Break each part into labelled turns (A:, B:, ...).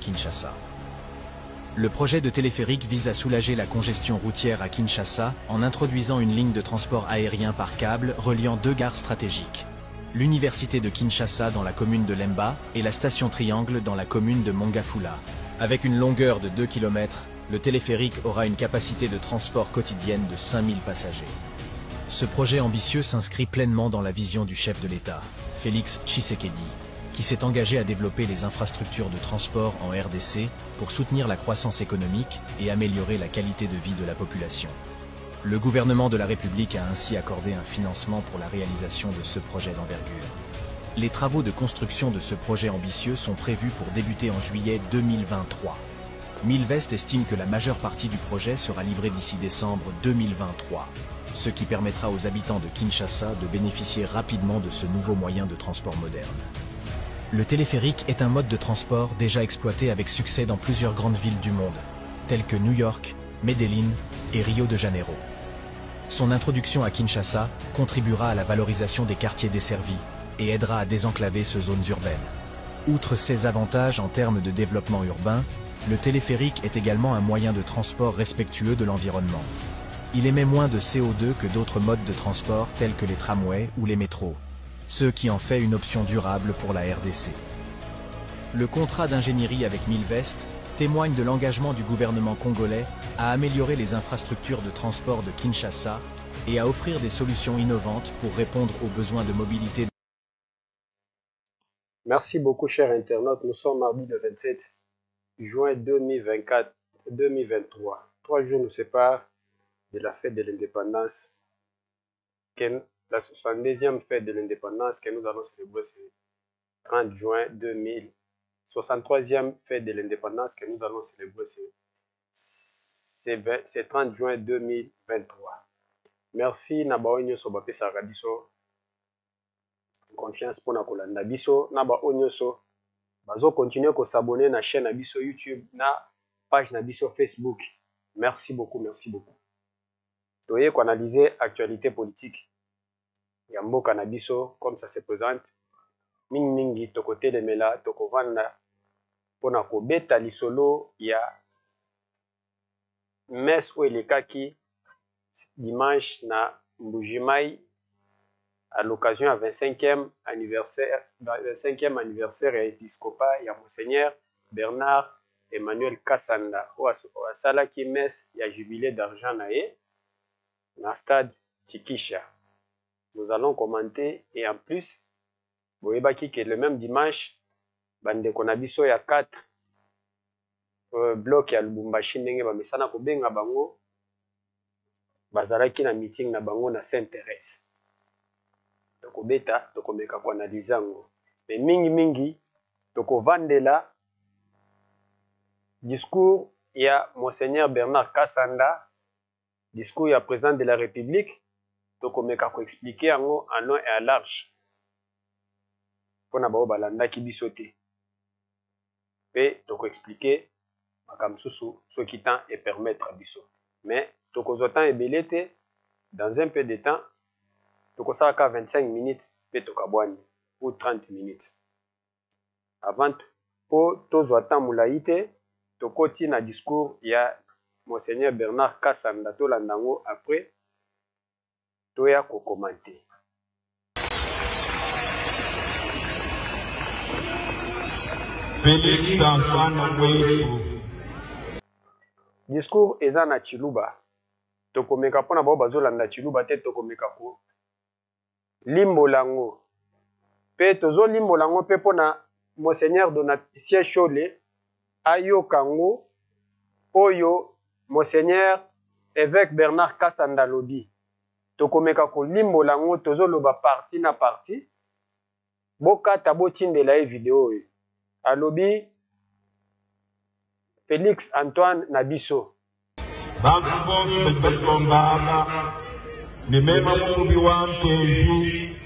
A: Kinshasa. Le projet de téléphérique vise à soulager la congestion routière à Kinshasa en introduisant une ligne de transport aérien par câble reliant deux gares stratégiques. L'université de Kinshasa dans la commune de Lemba et la station Triangle dans la commune de Mongafula. Avec une longueur de 2 km, le téléphérique aura une capacité de transport quotidienne de 5000 passagers. Ce projet ambitieux s'inscrit pleinement dans la vision du chef de l'État, Félix Tshisekedi, qui s'est engagé à développer les infrastructures de transport en RDC pour soutenir la croissance économique et améliorer la qualité de vie de la population. Le gouvernement de la République a ainsi accordé un financement pour la réalisation de ce projet d'envergure. Les travaux de construction de ce projet ambitieux sont prévus pour débuter en juillet 2023. Milvest estime que la majeure partie du projet sera livrée d'ici décembre 2023, ce qui permettra aux habitants de Kinshasa de bénéficier rapidement de ce nouveau moyen de transport moderne. Le téléphérique est un mode de transport déjà exploité avec succès dans plusieurs grandes villes du monde, telles que New York, Medellín et Rio de Janeiro. Son introduction à Kinshasa contribuera à la valorisation des quartiers desservis et aidera à désenclaver ces zones urbaines. Outre ses avantages en termes de développement urbain, le téléphérique est également un moyen de transport respectueux de l'environnement. Il émet moins de CO2 que d'autres modes de transport tels que les tramways ou les métros, ce qui en fait une option durable pour la RDC. Le contrat d'ingénierie avec Milvest témoigne de l'engagement du gouvernement congolais à améliorer les infrastructures de transport de Kinshasa et à offrir des solutions innovantes pour répondre aux besoins de mobilité.
B: Merci beaucoup, chers internautes. Nous sommes mardi le 27 juin 2023. 3 jours nous séparent de la fête de l'indépendance, la 62e fête de l'indépendance que nous allons célébrer ce 30 juin 2000. 63e fête de l'indépendance que nous allons célébrer ce 30 juin 2023. Merci Naba Onyoso Bapesa Rabiso. Confiance pour Nakolanda Biso. Naba Onyoso. Bazo continuer à s'abonner à la chaîne Abiso YouTube, na page Nabiso Facebook. Merci beaucoup, merci beaucoup. Toye qu'on analyser actualité politique. Yambo Kanabiso, comme ça se présente. Ming mingi to côté de mela to kovanda pona ko beta lisolo ya mes ou elekaki dimanche na Mbujimai à l'occasion à 25e anniversaire ya épiscopat ya Monseigneur Bernard Emmanuel Kasanda o asalaki mes ya jubilé d'argent nae na stade Tikisha. Nous allons commenter et en plus boyebaki que le même dimanche bande konabiso ya 4 bloc ya Lubumbashi ndenge bamesana kobenga bango bazalaki na meeting na bango na Sainte-Thérèse. Tokobeta tokomeka koanalize yango mais mingi tokovandela discours ya Monseigneur Bernard Kasanda, discours ya président de la République, tokomeka ko expliquer yango en long et en large pona bao balandaki biso te pe toko expliquer makamsusu so qui temps et permettre biso mais toko zotan ebele te dans un peu de temps toko saka 25 minutes pe tokabwani ou 30 minutes avant po tozotan mulaite tokoti na discours ya Monseigneur Bernard Kasanda tolandango après toya ko commenter.
C: Félix Antoine Wesu.
B: Discours eza na Chiluba. Tokomeka pona bao bazolanda Chiluba te tokomeka ko limbolango. Pe tozo limbolango pe pona Monseigneur Donatien Chole ayo kango oyo Monseigneur évêque Bernard Kasanda lobi. Tokomeka ko limbolango tozo loba parti na parti. Boka tabo tindela e vidéo e. Alobi Félix Antoine Nabiso.
C: Bantu bonse betombaga ne mema mubi wampeju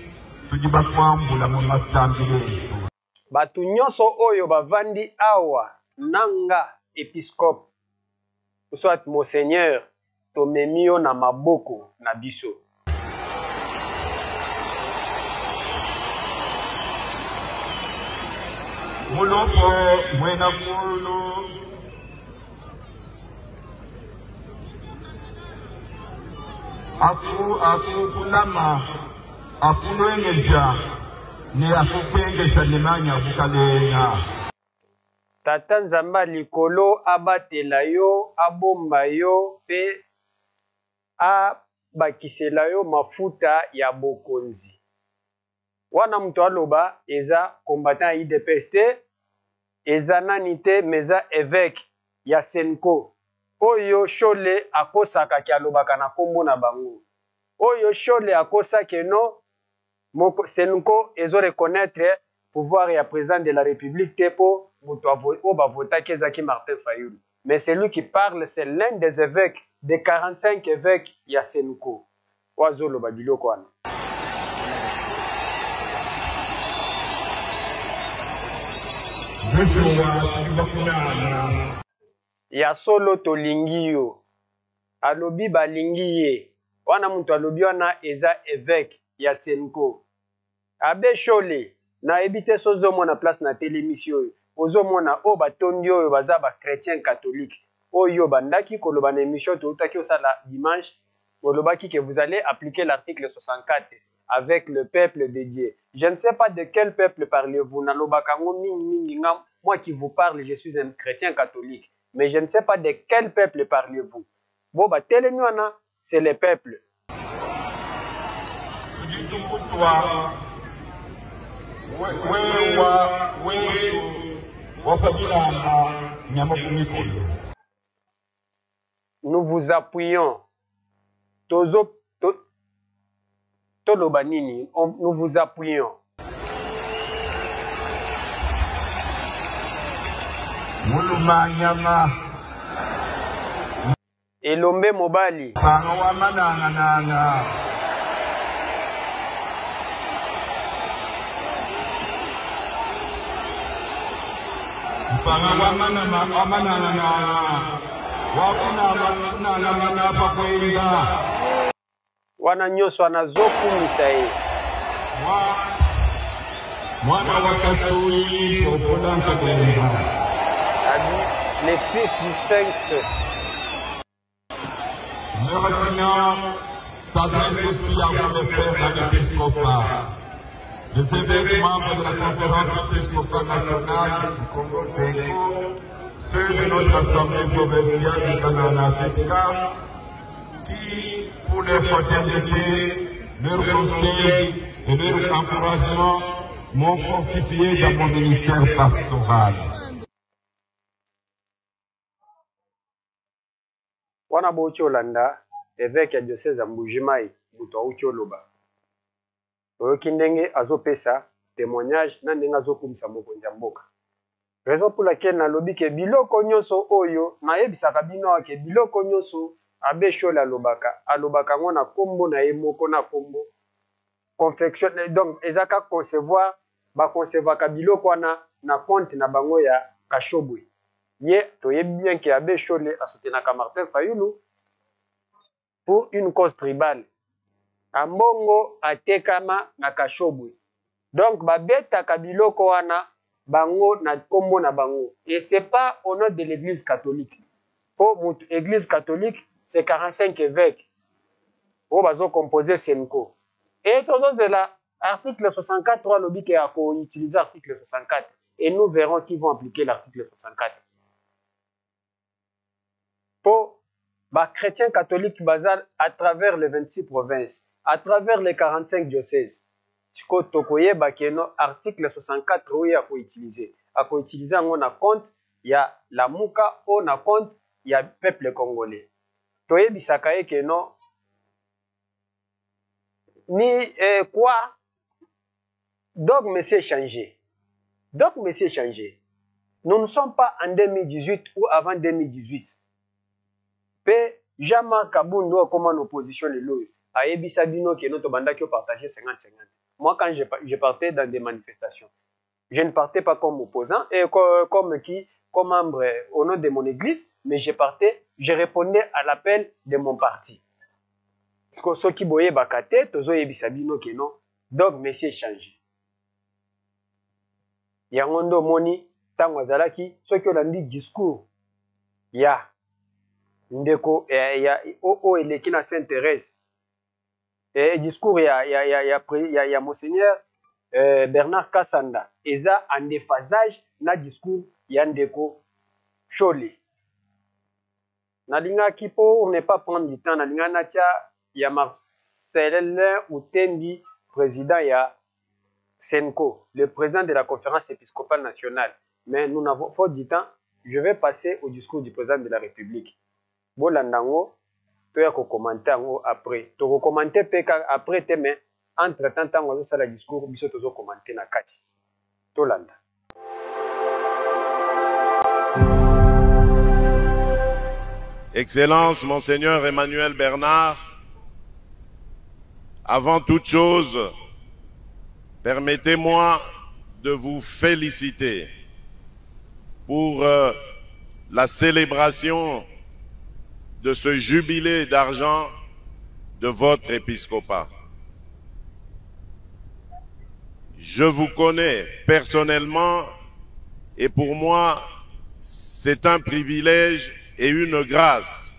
C: tujibakwambula mu masambire.
B: Batu nyonso oyo bavandi awa nanga épiscope soit Monseigneur tomemio na maboko na biso.
C: Mulupo mwena mulu. Aku kulama. Aku lwengeja. Ni aku kwengesha nimanya bukalenga.
B: Tata Nzamba likolo abatela yo, abomba yo, pe abakisela yo mafuta ya bokonzi. Wana mtu aloba eza combattant IDPS te, eza nani te, meza évêque ya Senko. Oyo Shole akosaka ki alobaka na kombo na bango. Oyo Shole akosaka no Senko ezo reconnaître pouvoir ya président de la République te po vota Kezaki Martin Fayulu. Mais celui qui parle, c'est l'un des évêques, des 45 évêques ya Senko. Wazolo babilo kwana. Ya solo tolingi yo. Alobi balingi ye. Wana muntu alobi wana eza évêque ya Senko. Abe Shole na ebite sozo mona place na télémission yo. Ozo mona o batondi oyo baza ba chrétien catholique. Oyo bandaki koloba na émission toutaki osala dimanche. Olobaki que vous allez appliquer l'article 64 avec le peuple de Dieu. Je ne sais pas de quel peuple parlez-vous. Moi qui vous parle, je suis un chrétien catholique. Mais je ne sais pas de quel peuple parlez-vous. Bon, bah, c'est le peuple. Nous vous appuyons. Nous vous appuyons. Elombe Mobali. Wana nyoso wanazoku misae.
C: Mwana wakatui popolanta kwenye.
B: Les fils du Sphinx.
C: Maintenant, s'adresse aussi à vous les frères de l'épiscopat. Les évêques membres de la conférence épiscopale nationale du Congo-Senko, ceux de notre assemblée provinciale du Canada-Africa, qui, pour leur fraternité, leur conseil et leur encouragement, m'ont confié dans mon ministère pastoral.
B: Wana bochi Olanda, évêque ya diocèse ya Mbujimai, mutu auchi oloba. Oyoki ndenge azopesa témoignage na ndenge azokumisa mokonzi ya mboka. Raison pour laquelle nalobi ke biloko nyonso oyo nayebisaka bino ke biloko nyonso Abe Shole alobaka ngo na kombo na ye moko na kombo. Confection donc ezaka concevoir ka biloko wana na compte na bango ya Kashobwe. Ye toyebi bien que Abe Shole a soutenu Martin Fayulu pour une cause tribale. Ambongo atekama na Kashobwe. Donc babeta kabiloko wana bango na kombo na bango. Et c'est pas au nom de l'église catholique. Pour l'église catholique, c'est 45 évêques. Pour bazo composer Senko. Et tout ça, l'article 64, lobby qui a utilisé l'article 64. Et nous verrons qui vont appliquer l'article 64. Pour les chrétiens catholiques basal à travers les 26 provinces, à travers les 45 diocèses, l'article 64 il faut utiliser. Il faut utiliser on a compte, il y a la Mouka, on a compte, il y a le peuple congolais. Toye bisakaye que non. Ni quoi? Donc, monsieur changé. Donc, monsieur changé. Nous ne sommes pas en 2018 ou avant 2018. Pe Jama Kabundo comme en opposition le loup. Ayebi Sabino qui est notre banda qui a partagé 50-50. Moi, quand je partais dans des manifestations, je ne partais pas comme opposant et comme membre au nom de mon église, mais je répondais à l'appel de mon parti. Parce que ceux qui boyaient Bakate, Tozo Yebi Sabino qui non. Donc, monsieur changé. yango ndo moni tango azalaki soki olandi discours ya ndeko o eleki na Sainte-Thérèse discours ya Monseigneur Bernard Kasanda eza en déphasage na discours ya ndeko Chole. Nalingaki pour ne pas prendre du temps nalinga natia ya Marcelin Utembi, président ya Senko, le président de la conférence épiscopale nationale. Mais nous n'avons pas du temps. Je vais passer au discours du président de la République. Bolandango, tu as commenté après. Tu as commenté après, mais entre-temps, tu as fait le discours, tu as commenté na kati. Tolanda.
D: Excellence, Monseigneur Emmanuel Bernard, avant toute chose, permettez-moi de vous féliciter pour la célébration de ce jubilé d'argent de votre épiscopat. Je vous connais personnellement et pour moi, c'est un privilège et une grâce.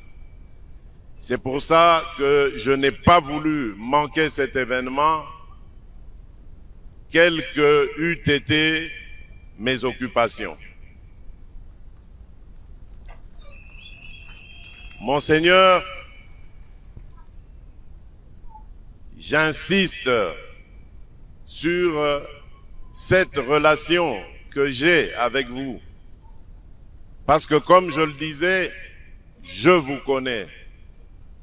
D: C'est pour ça que je n'ai pas voulu manquer cet événement, quelles que eût été mes occupations. Monseigneur, j'insiste sur cette relation que j'ai avec vous. Parce que comme je le disais, je vous connais.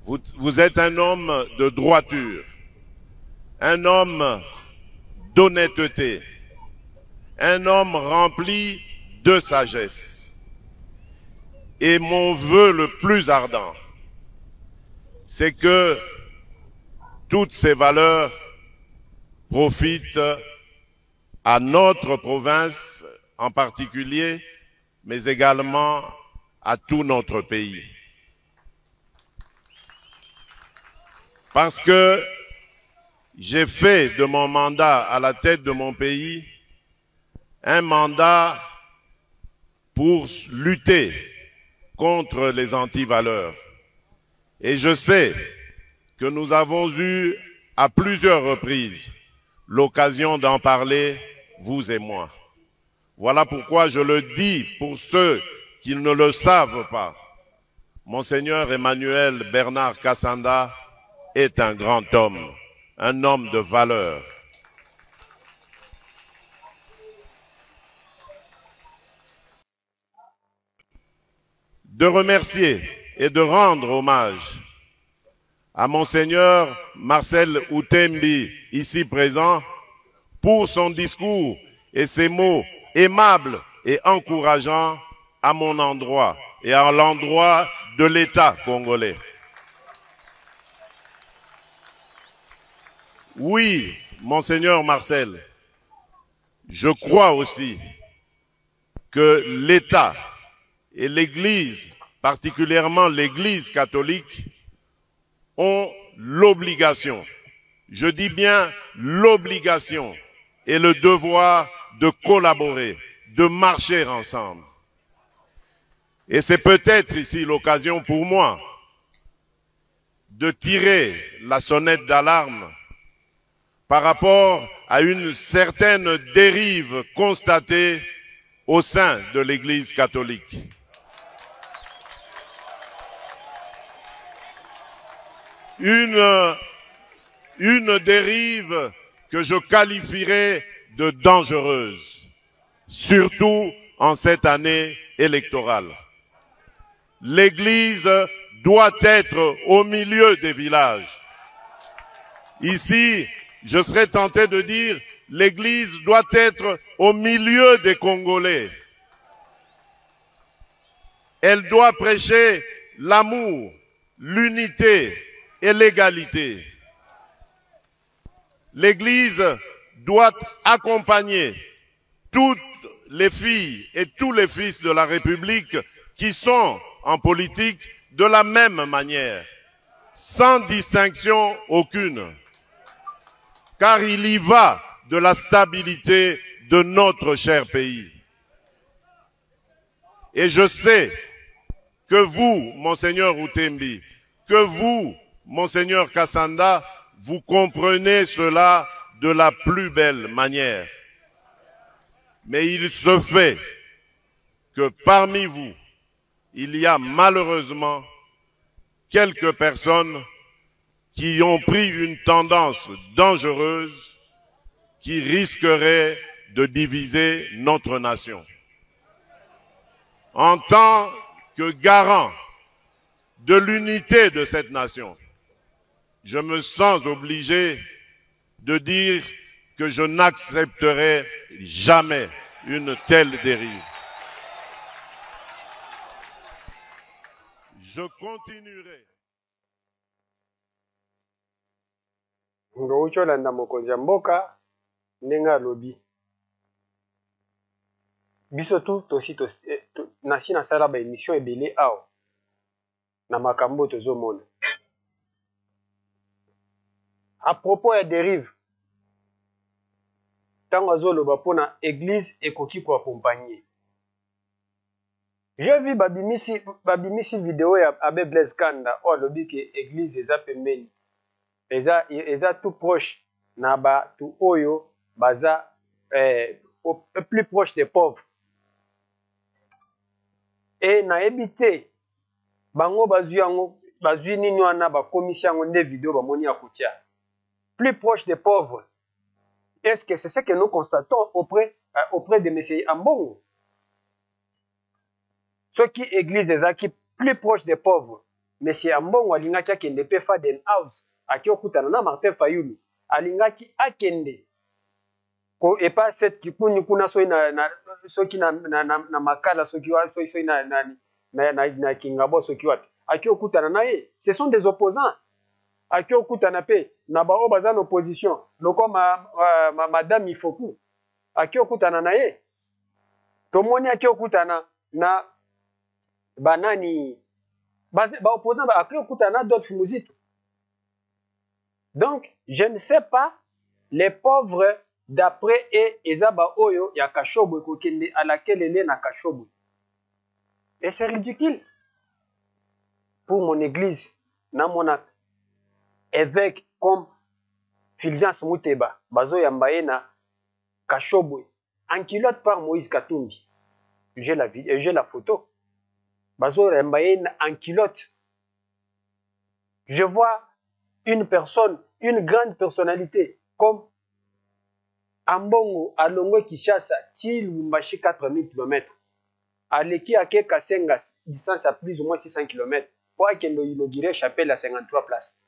D: Vous êtes un homme de droiture, un homme d'honnêteté, un homme rempli de sagesse. Et mon vœu le plus ardent, c'est que toutes ces valeurs profitent à notre province en particulier, mais également à tout notre pays. Parce que j'ai fait de mon mandat à la tête de mon pays un mandat pour lutter contre les antivaleurs. Et je sais que nous avons eu à plusieurs reprises l'occasion d'en parler, vous et moi. Voilà pourquoi je le dis pour ceux qui ne le savent pas. Monseigneur Emmanuel Bernard Kasanda est un grand homme, un homme de valeur. De remercier et de rendre hommage à Monseigneur Marcel Utembi, ici présent, pour son discours et ses mots aimables et encourageants à mon endroit et à l'endroit de l'État congolais. Oui, Monseigneur Marcel, je crois aussi que l'État et l'Église, particulièrement l'Église catholique, ont l'obligation, je dis bien l'obligation et le devoir de collaborer, de marcher ensemble. Et c'est peut-être ici l'occasion pour moi de tirer la sonnette d'alarme par rapport à une certaine dérive constatée au sein de l'Église catholique. Une dérive que je qualifierais de dangereuse, surtout en cette année électorale. L'Église doit être au milieu des villages. Ici, je serais tenté de dire, l'Église doit être au milieu des Congolais. Elle doit prêcher l'amour, l'unité et l'égalité. L'Église doit accompagner toutes les filles et tous les fils de la République qui sont en politique de la même manière, sans distinction aucune. Car il y va de la stabilité de notre cher pays. Et je sais que vous, Monseigneur Outembi, que vous, Monseigneur Kassanda, vous comprenez cela de la plus belle manière. Mais il se fait que parmi vous, il y a malheureusement quelques personnes qui ont pris une tendance dangereuse qui risquerait de diviser notre nation. En tant que garant de l'unité de cette nation, je me sens obligé de dire que je n'accepterai jamais une telle dérive. Je continuerai.
B: Ngoucholanda mokonzi ya mboka ndenge alobi biso tosi nasi nasala ba émission ebele awa na makambo tozomona à propos ya dérive ntango azoloba mpona église ekoki koaccompagne. J'ai vu babimisi vidéo ya Abbé Blaise Kanda oyo alobi ke église eza pembeni eza tout proche na batu oyo baza plus proche des pauvres. Et nayebi te bango bazwi nini wana bakomisi yango nde vidéo bamoni ya kotia plus proche des pauvres. Est-ce que c'est ce que nous constatons auprès de M. Ambongo? Ce qui église ezaki plus proche des pauvres. M. Ambongo alingaki akende pe Faden House aki okutana na Martin Fayulu alingaki akende ko epa set kipuni kuna soki na makala soki na kingabo soki wapi aki okutana na ye. Ce sont des opposants. Aki okutana pe na bao baza na opposition loko madame Ifoku aki okutana na ye. Tomoni aki okutana na banani ba opposant aki okutana d'autres musiques. Donc je ne sais pas les pauvres d'après et ezaba oyo ya Kashobo kokende à laquelle elle est na Kashobo. Et c'est ridicule pour mon église na mon évêque comme Fulgence Mouteba bazo yambaye na Kashobo en culotte par Moïse Katumbi. J'ai la photo. Bazo yambaye en culotte. Je vois une personne, une grande personnalité comme Ambongo Alongo Kishasa til Lumbashi 4000 km. Aleki Ake Kasengas, distance à plus ou moins 600 km. Pour qu'il inaugure chapelle à 53 places.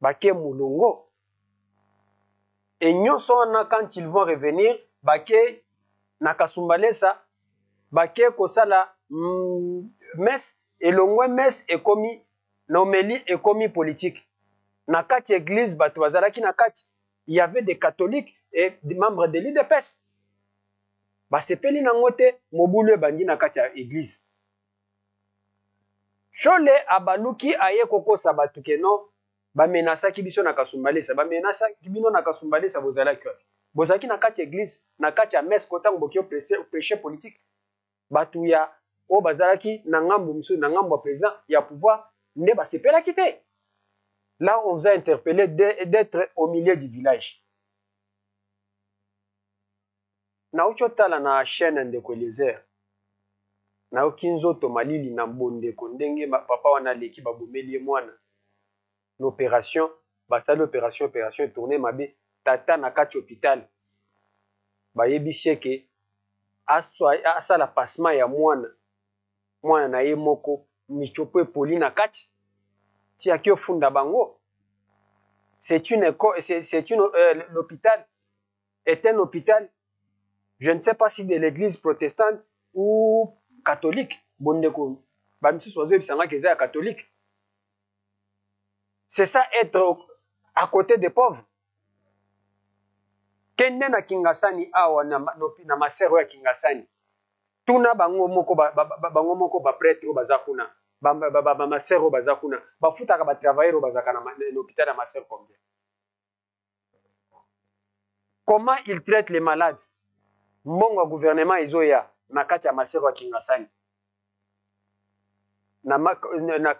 B: Bake Moulongo. Et Nyonsona, quand ils vont revenir, Bake Nakasumbalesa, Bake Kosala Mes, et Longwe Mes est commis, Nomeli est commis politique. Nakati église, Batouazalaki Nakati, il y avait des catholiques et des membres de l'IDPS. Basepeli Nangote, Mobule Bandi Nakati église. Chole Abaluki Aye Koko Sabatukeno, Bamenasa Kibiso Nakasumbalesa, Bamenasa Kibino Nakasumbalesa, Bozalaki. Bozalaki Nakati église, Nakati Mes Kotang Bokio prêcher politique. Batouya, O Bazalaki, Nangambo Msou, Nangambo président, il y a pouvoir, ne basepela quitter. Là, on vous a interpellé d'être au milieu du village. Na uchotala na chaîne de Kolezer. Na ukinzo to malili na mbonde kondenge papa wana leki babomeli mwana. L'opération, basali opération tournée mabe tata na kati hôpital. Ba yebisi ke asala passement ya mwana. Mwana na ye moko michopo epoli na kati. Tiaki ofunda bango. C'est une école, l'hôpital est un hôpital, je ne sais pas si de l'église protestante ou catholique. C'est ça être à côté des pauvres. Kende na Kingasani awa na masero ya Kingasani. Tuna bango moko ba prêtre bazakuna. Ba masero bazakuna. Ba futaka ba travailler bazakana na hôpital ya masero combien. Comment ils traitent les malades? Mon gouvernement izoya na kati ya masero ya Kingasani. Na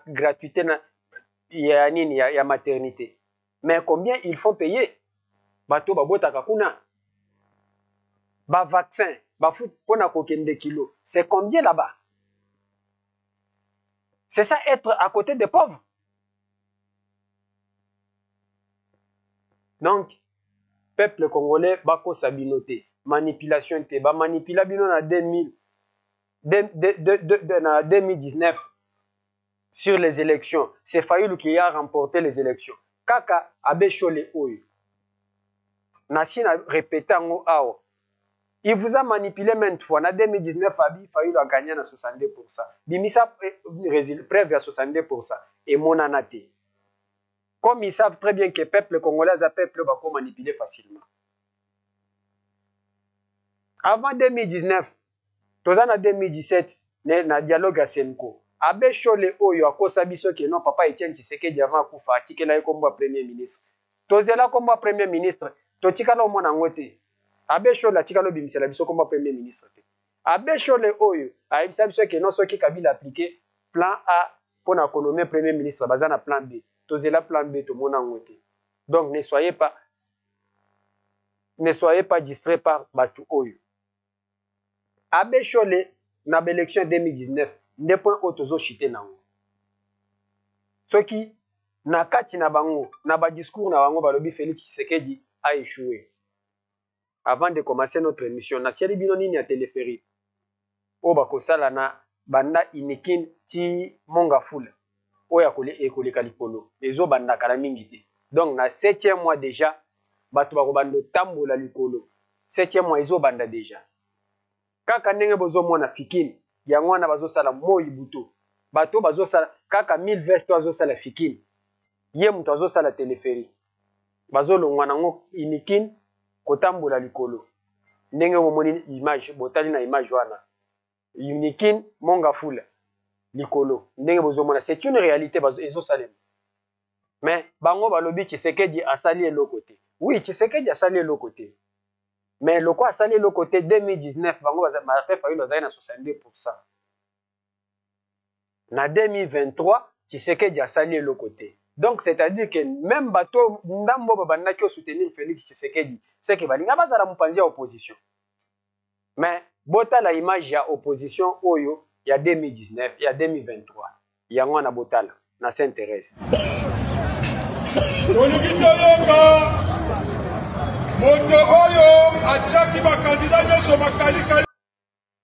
B: gratuité ya nini ya maternité. Mais combien ils font payer? Bato babotaka kuna. Ba vaccin, ba fout pona kokende kilo. C'est combien là-bas? C'est ça être à côté des pauvres. Donc, peuple congolais, bako sabinoté. Manipulation te, ba manipula bino na 2019 sur les élections. C'est Fayulu qui a remporté les élections. Kaka abeshole oyo. Nasi na répété ngo ao. Il vous a manipulé maintes fois. En 2019, Fayulu a gagné à 62%. Bimisa preuve à 62%. Et mon anaté. Comme ils savent très bien que le peuple congolais a peuple va manipuler facilement. Avant 2019, en 2017, na dialogue à Senko. Abe Chole Oyo a kosabiso que non, papa Etienne Tshisekedi avant Koufa, Tikela comme premier ministre. Tozela comme premier ministre, Totikala mona ngote. Abe Chole Tikalo bimisela biso comme premier ministre. Abe Chole Oyo a bisabiso que non, ce qui Kabila appliqué plan A pour na nommer premier ministre, bazana plan B. Tozela plan B to mona ngote. Donc ne soyez pas distraits par Batu Oyo. Abe Chole na l'élection 2019 ne point otozo chité nango. Soki na kati na bango na ba discours na bango balobi Félix Tshisekedi a échoué. Avant de commencer notre émission, na tieli bino nini ya téléphérique. O bakosala na banda inikin ti monga fula. Oya kole ekole kalipolo. Ezo banda kala mingi te. Donc na 7e mois déjà batu bakobando tambola likolo. 7e mois ezo banda déjà. Kaka ndenge bozo mona fikini yango wana bazosala moi buto bato bazosala kaka 1000 veste bazosala fikini ye muto azosala téléphérique bazolongwa nango inikin kotambola likolo ndenge bomoni image botali na image wana inikin monga fula likolo ndenge bozomona c'est une réalité ezosala mais bango balobi Tshisekedi asali eloko te. Oui, Tshisekedi asali eloko te. Mais le quoi salé le côté 2019, Martin Fayulu a na 62%. En 2023, Tshisekedi a salé le côté. Donc c'est-à-dire que même bato ndambo babanda qui soutenir Félix Tshisekedi, c'est que balinga bazala mupanzi ya opposition. Mais bota la image ya opposition oyo ya 2019, ya 2023. Yango na botala na s'intéresse.
C: Moto oyo achaki ba candidat nyoso makali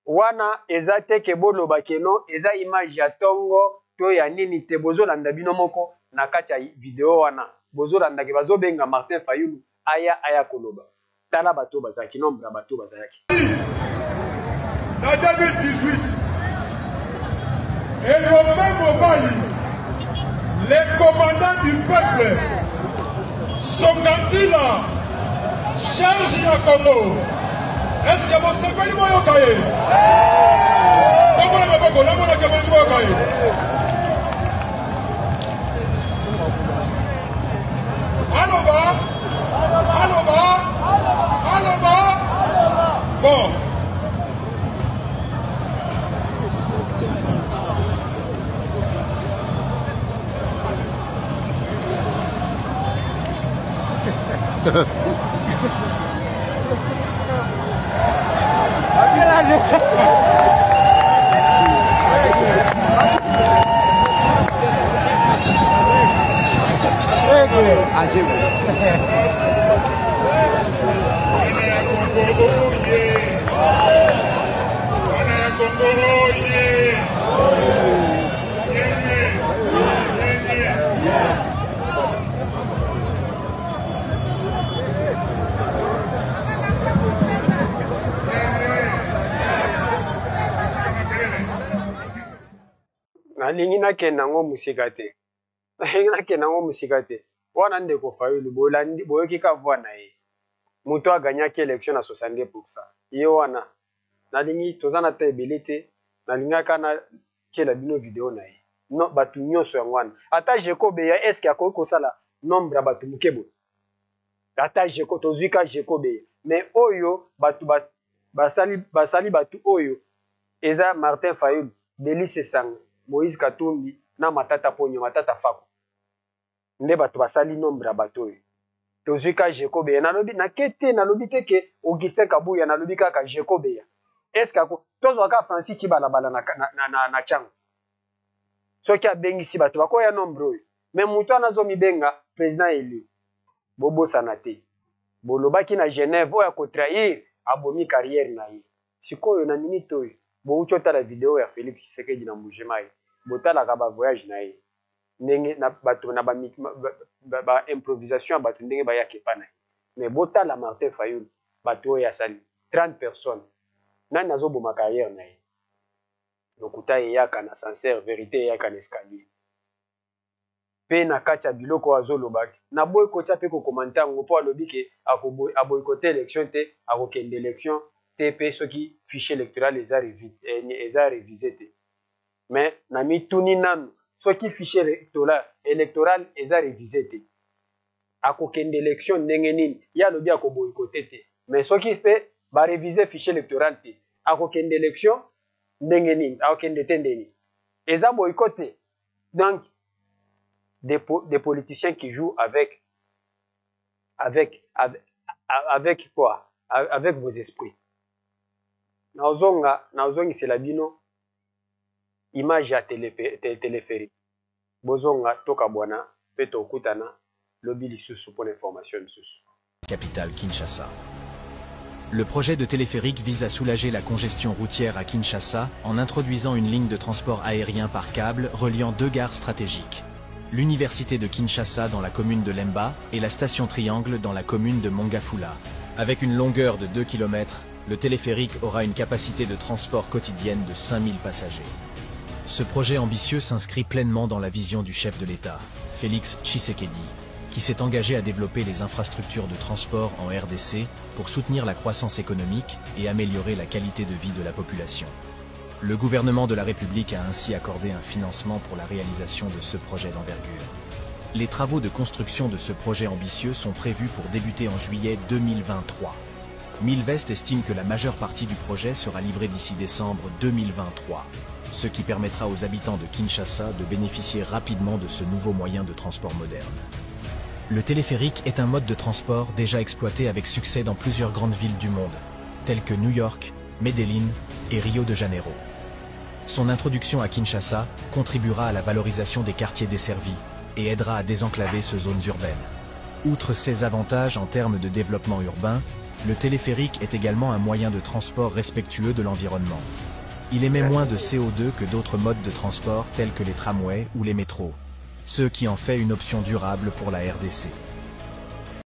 B: wana eza te ke boloba keno eza image ya tongo to ya nini te bozolanda bino moko na kati ya video wana bozolanda ke bazobenga Martin Fayulu aya koloba tala bato bazaki nombre ya bato bazaki
C: na 2018 et le même Mobali les commandants du peuple Songantila charge ya Congo. Est-ce que vous savez moi yokaye? Comment la maboko la mona kemo ni yokaye? Allo ba. Bon.
B: nalingi nakenda ngo musika te. Nalingi nakenda ngo musika te. Wana ndeko Fayulu bolandi boyoki ka voix na ye. Muto aganyaki élection na 62%. Ye wana nalingi tozana ta ebele te. Nalingaka na tiela bino video na ye. No batu nyonso yango wana. Ata Jekobe ya eske akoki kosala nombre ya batu mukebo. Ata Jeko tozwika Jekobe mais oyo basali batu oyo eza Martin Fayulu, Delice Sanga, Moïse Katumbi na Matata Ponyo, Matata Fako. Nde batu basali nombre ya batu oyo. Tozwika Jekobeya nalobi na kete nalobi teke Augustin Kabuya nalobi kaka Jekobeya. Est-ce que tozwaka Francis Chibalabala na chango. Soki abengisi batu bakoya nombre oyo. Mais mutu anazomi benga président élu. Bobo Sanate. Bolobaki na Genève oya ko trahir abomi carrière na ye. Sikoyo na minute oyo. Bo utota la vidéo ya Félix Tshisekedi na Mbujimai. Botala ka ba voyage na ye. Ndenge na bato na ba improvisation ya bato ndenge bayaki pana. Mais botala Martin Fayulu bato ya sali 30 personnes. Nani azoboma carrière na ye. Lokuta yaka na sincère vérité yaka na escalier. Pe na kati ya biloko azolobaki. Na boy kotia pe ko commenter ngo po alobi ke aboykoter élection te, akokende élection te pe soki fichier électoral eza révisé te. Mais na mituni nanu soki fichier électoral eza révisé te. Akokende élection ndenge nini ya alobi akoboykoter te. Mais soki pe ba réviser fichier électoral te, akokende élection ndenge nini, akokende te ndeni. Eza boykoter. Donc des politiciens qui jouent avec quoi? Avec vos esprits. Naozongi c'est la bino image ya téléphérique. Bozonga toka bwana peto okutana lobi lisusu pour l'information lisusu.
A: Capitale Kinshasa. Le projet de téléphérique vise à soulager la congestion routière à Kinshasa en introduisant une ligne de transport aérien par câble reliant deux gares stratégiques. L'université de Kinshasa dans la commune de Lemba et la station Triangle dans la commune de Mongafula. Avec une longueur de 2 km, le téléphérique aura une capacité de transport quotidienne de 5000 passagers. Ce projet ambitieux s'inscrit pleinement dans la vision du chef de l'État, Félix Tshisekedi, qui s'est engagé à développer les infrastructures de transport en RDC pour soutenir la croissance économique et améliorer la qualité de vie de la population. Le gouvernement de la République a ainsi accordé un financement pour la réalisation de ce projet d'envergure. Les travaux de construction de ce projet ambitieux sont prévus pour débuter en juillet 2023. Milvest estime que la majeure partie du projet sera livrée d'ici décembre 2023, ce qui permettra aux habitants de Kinshasa de bénéficier rapidement de ce nouveau moyen de transport moderne. Le téléphérique est un mode de transport déjà exploité avec succès dans plusieurs grandes villes du monde, telles que New York, Medellín et Rio de Janeiro. Son introduction à Kinshasa contribuera à la valorisation des quartiers desservis et aidera à désenclaver ces zones urbaines. Outre ses avantages en termes de développement urbain, le téléphérique est également un moyen de transport respectueux de l'environnement. Il émet moins de CO2 que d'autres modes de transport tels que les tramways ou les métros, ce qui en fait une option durable pour la RDC.